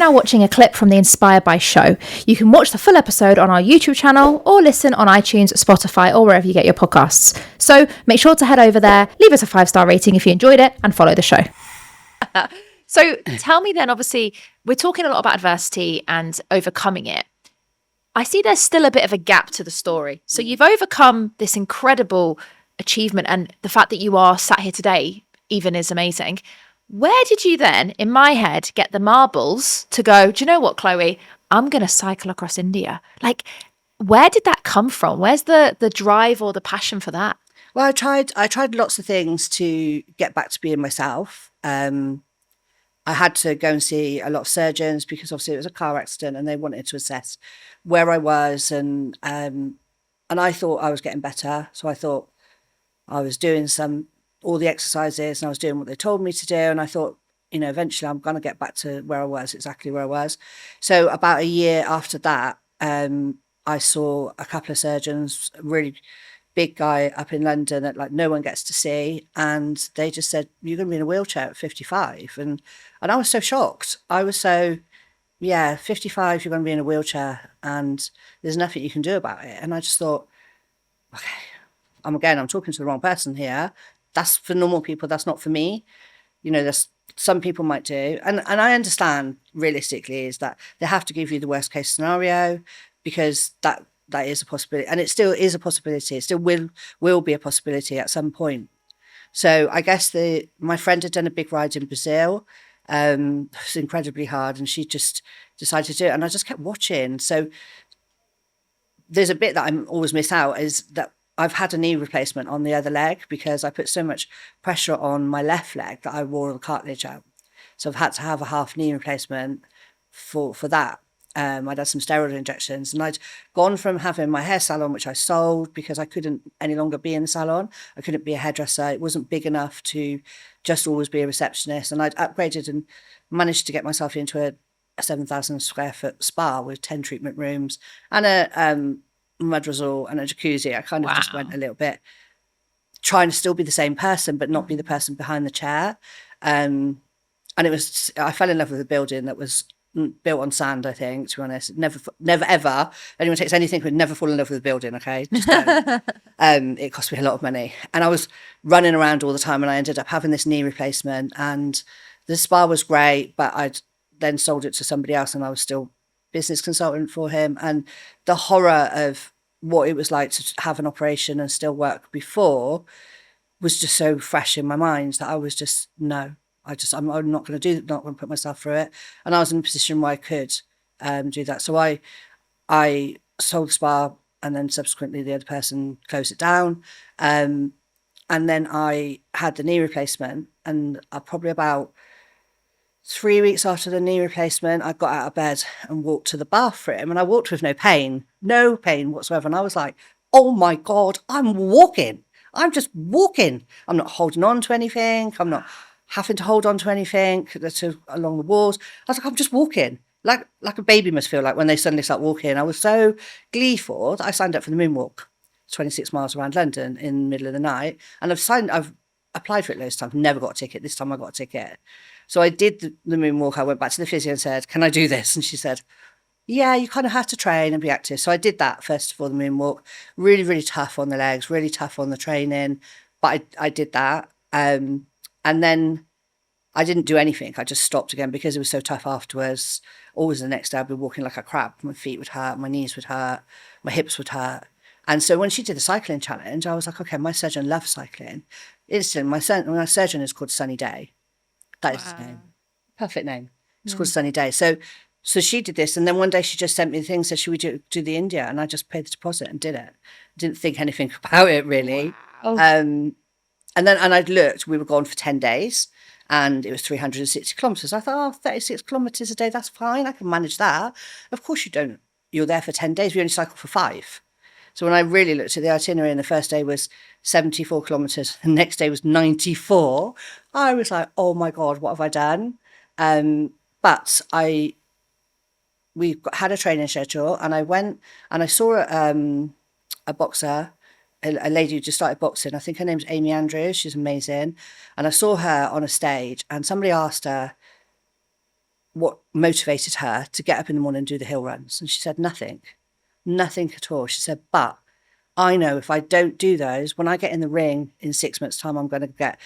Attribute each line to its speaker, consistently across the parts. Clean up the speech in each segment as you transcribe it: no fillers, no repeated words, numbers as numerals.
Speaker 1: now watching a clip from the Inspired by show. You can watch the full episode on our YouTube channel or listen on iTunes, Spotify, or wherever you get your podcasts. So make sure to head over there, leave us a 5-star rating if you enjoyed it, and follow the show. So tell me then, obviously, we're talking a lot about adversity and overcoming it. I see there's still a bit of a gap to the story. So you've overcome this incredible achievement, and the fact that you are sat here today even is amazing. Where did you then, in my head, get the marbles to go, do you know what, Chloe, I'm going to cycle across India? Like, where did that come from? Where's the drive or the passion for that?
Speaker 2: Well, I tried lots of things to get back to being myself. I had to go and see a lot of surgeons because obviously it was a car accident and they wanted to assess where I was. And I thought I was getting better. So I thought I was doing all the exercises and I was doing what they told me to do. And I thought, eventually I'm going to get back to where I was, exactly where I was. So about a year after that, I saw a couple of surgeons, a really big guy up in London that like no one gets to see. And they just said, you're going to be in a wheelchair at 55. And I was so shocked. I was so, 55, you're going to be in a wheelchair and there's nothing you can do about it. And I just thought, okay, I'm talking to the wrong person here. That's for normal people. That's not for me. There's some people might do. And I understand realistically is that they have to give you the worst case scenario because that is a possibility. And it still is a possibility. It still will be a possibility at some point. So I guess my friend had done a big ride in Brazil. It was incredibly hard and she just decided to do it. And I just kept watching. So there's a bit that I'm always miss out is that I've had a knee replacement on the other leg because I put so much pressure on my left leg that I wore the cartilage out. So I've had to have a half knee replacement for that. I'd had some steroid injections and I'd gone from having my hair salon, which I sold because I couldn't any longer be in the salon. I couldn't be a hairdresser. It wasn't big enough to just always be a receptionist. And I'd upgraded and managed to get myself into a 7,000 square foot spa with 10 treatment rooms and a mud resort and a jacuzzi. I kind of just went a little bit trying to still be the same person, but not be the person behind the chair. And I fell in love with a building that was built on sand, I think, to be honest. Never ever, anyone takes anything would never fall in love with a building, okay? Just don't. It cost me a lot of money. And I was running around all the time and I ended up having this knee replacement and the spa was great, but I'd then sold it to somebody else and I was still business consultant for him. And the horror of what it was like to have an operation and still work before was just so fresh in my mind that I was just, no. I'm not going to not going to put myself through it. And I was in a position where I could do that. So I sold the spa and then subsequently the other person closed it down. And then I had the knee replacement and probably about 3 weeks after the knee replacement, I got out of bed and walked to the bathroom and I walked with no pain whatsoever. And I was like, oh my God, I'm walking. I'm just walking. I'm not holding on to anything. I'm not having to hold on to anything along the walls. I was like, I'm just walking. Like a baby must feel like when they suddenly start walking. I was so gleeful that I signed up for the moonwalk, 26 miles around London in the middle of the night. And I've applied for it loads of times, never got a ticket. This time I got a ticket. So I did the moonwalk. I went back to the physio and said, can I do this? And she said, yeah, you kind of have to train and be active. So I did that first of all, the moonwalk. Really, really tough on the legs, really tough on the training. But I did that. And then I didn't do anything. I just stopped again because it was so tough afterwards. Always the next day I'd be walking like a crab. My feet would hurt, my knees would hurt, my hips would hurt. And so when she did the cycling challenge, I was like, okay, my surgeon loves cycling. Instantly, my surgeon is called Sunny Day. That is his name. Perfect name. It's called Sunny Day. So she did this. And then one day she just sent me the thing, said, should we do the India? And I just paid the deposit and did it. Didn't think anything about it really. Wow. And I'd looked, we were gone for 10 days and it was 360 kilometres. I thought, 36 kilometres a day, that's fine. I can manage that. Of course you don't. You're there for 10 days. We only cycle for 5. So when I really looked at the itinerary and the first day was 74 kilometres, the next day was 94, I was like, oh my God, what have I done? But we had a training schedule and I went and I saw a boxer, a lady who just started boxing. I think her name's Amy Andrews. She's amazing. And I saw her on a stage and somebody asked her, what motivated her to get up in the morning and do the hill runs. And she said, nothing at all. She said, but I know if I don't do those, when I get in the ring in 6 months' time, I'm going to get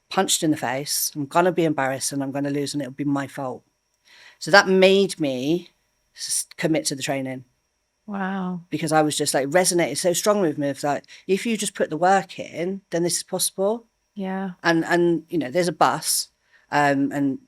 Speaker 2: punched in the face. I'm going to be embarrassed and I'm going to lose and it'll be my fault. So that made me commit to the training.
Speaker 1: Wow.
Speaker 2: Because I was just like resonated so strongly with me. It's like, if you just put the work in, then this is possible.
Speaker 1: Yeah.
Speaker 2: And you know, there's a bus and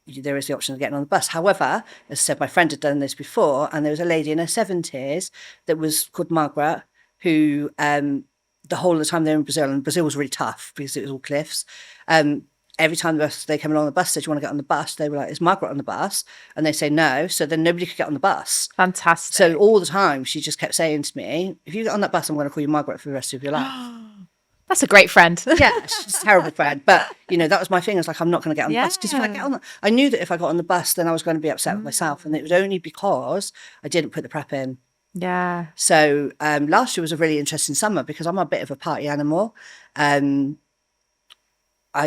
Speaker 2: there is the option of getting on the bus. However, as I said, my friend had done this before, and there was a lady in her 70s that was called Margaret, who the whole of the time they were in Brazil, and Brazil was really tough because it was all cliffs. Every time they came along the bus, said, "Do you want to get on the bus?" They were like, "Is Margaret on the bus?" And they say no. So then nobody could get on the bus.
Speaker 1: Fantastic.
Speaker 2: So all the time she just kept saying to me, "If you get on that bus, I'm going to call you Margaret for the rest of your life."
Speaker 1: That's a great friend.
Speaker 2: Yeah, she's a terrible friend. But, you know, that was my thing. I was like, I'm not going to get on the bus. Because if I get on I knew that if I got on the bus, then I was going to be upset with myself. And it was only because I didn't put the prep in.
Speaker 1: Yeah.
Speaker 2: So last year was a really interesting summer because I'm a bit of a party animal. I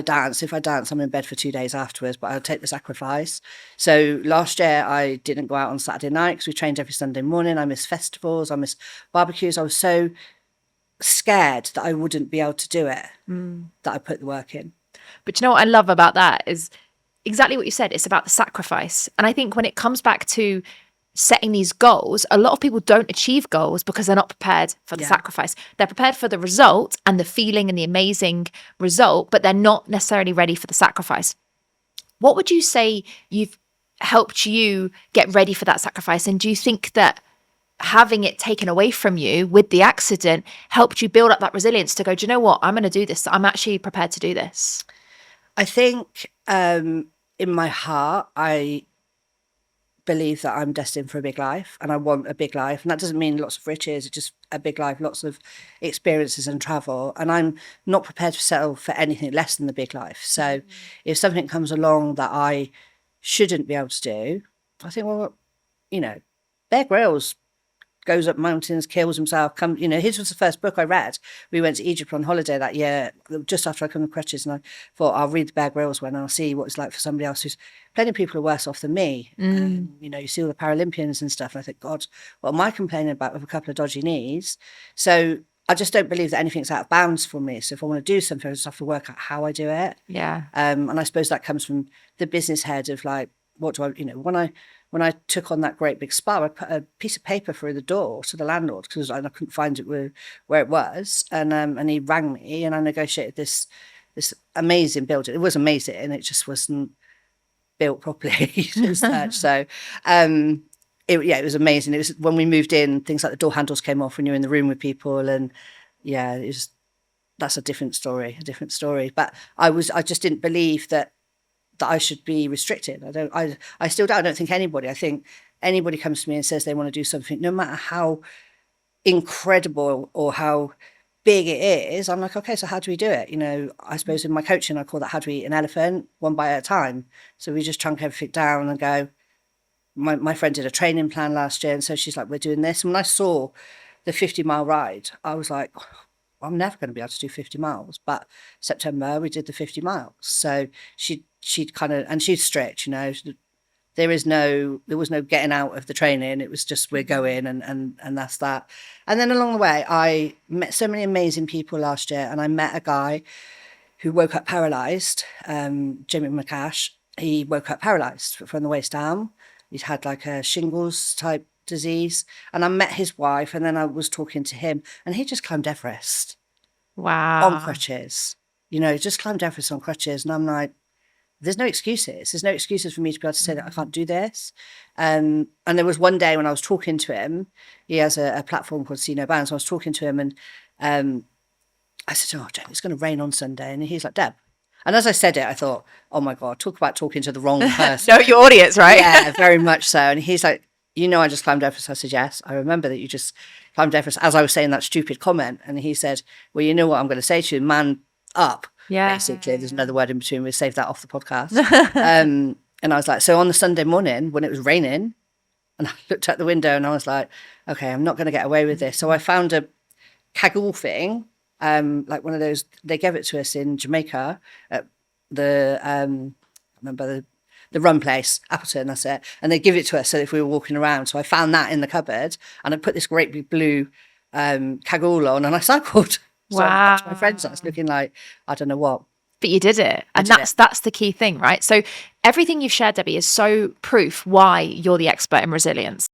Speaker 2: dance. If I dance, I'm in bed for 2 days afterwards, but I'll take the sacrifice. So last year I didn't go out on Saturday night because we trained every Sunday morning. I missed festivals. I missed barbecues. I was so scared that I wouldn't be able to do it, that I put the work in.
Speaker 1: But you know what I love about that is exactly what you said. It's about the sacrifice. And I think when it comes back to setting these goals, a lot of people don't achieve goals because they're not prepared for the sacrifice. They're prepared for the result and the feeling and the amazing result, but they're not necessarily ready for the sacrifice. What would you say you've helped you get ready for that sacrifice? And do you think that having it taken away from you with the accident helped you build up that resilience to go, do you know what? I'm going to do this. I'm actually prepared to do this.
Speaker 2: I think in my heart, I believe that I'm destined for a big life and I want a big life. And that doesn't mean lots of riches, it's just a big life, lots of experiences and travel. And I'm not prepared to settle for anything less than the big life. So if something comes along that I shouldn't be able to do, I think, well, you know, Bear Grylls goes up mountains, kills himself. His was the first book I read. We went to Egypt on holiday that year, just after I come with crutches, and I thought, I'll read the Bear Grylls one and I'll see what it's like for somebody else who's, plenty of people are worse off than me. You see all the Paralympians and stuff, and I think, God, what am I complaining about with a couple of dodgy knees? So I just don't believe that anything's out of bounds for me. So if I want to do something, I just have to work out how I do it.
Speaker 1: Yeah.
Speaker 2: And I suppose that comes from the business head of like, what do I, when I took on that great big spa, I put a piece of paper through the door to the landlord because I couldn't find it where it was. And he rang me and I negotiated this amazing building. It was amazing and it just wasn't built properly as such. So it was amazing. It was when we moved in, things like the door handles came off when you're in the room with people. And that's a different story. But I just didn't believe that I should be restricted. I still don't. I don't think anybody. I think anybody comes to me and says they want to do something, no matter how incredible or how big it is, I'm like, okay, so how do we do it? I suppose in my coaching, I call that how do we eat an elephant, one bite at a time. So we just chunk everything down and go. My friend did a training plan last year, and so she's like, we're doing this. And when I saw the 50-mile ride, I was like, I'm never going to be able to do 50 miles. But September, we did the 50 miles. So she'd kind of, and she's strict, there was no getting out of the training. It was just, we're going and that's that. And then along the way, I met so many amazing people last year, and I met a guy who woke up paralyzed, Jimmy McCash. He woke up paralyzed from the waist down. He'd had like a shingles type disease, and I met his wife, and then I was talking to him, and he just climbed Everest.
Speaker 1: Wow.
Speaker 2: On crutches. Just climbed Everest on crutches, and I'm like, there's no excuses. There's no excuses for me to be able to say that I can't do this. And there was one day when I was talking to him, he has a platform called See No Bounds. So I was talking to him, and I said, oh, Jane, it's going to rain on Sunday. And he's like, Deb. And as I said it, I thought, oh my God, talk about talking to the wrong person.
Speaker 1: Know your audience, right?
Speaker 2: Yeah, very much so. And he's like, I just climbed Everest. I said, yes, I remember that you just climbed Everest, as I was saying that stupid comment. And he said, well, you know what I'm going to say to you, man up.
Speaker 1: Yeah.
Speaker 2: Basically, there's another word in between. We'll save that off the podcast. And I was like, so on the Sunday morning when it was raining, and I looked out the window and I was like, okay, I'm not going to get away with this. So I found a kaggle thing, like one of those, they gave it to us in Jamaica at I remember the run place, Appleton, that's it. And they give it to us so if we were walking around. So I found that in the cupboard and I put this great big blue cagoule on and I cycled. So
Speaker 1: Wow.
Speaker 2: my friends, I was looking like, I don't know what.
Speaker 1: But you did it. And that's the key thing, right? So everything you've shared, Debbie, is so proof why you're the expert in resilience.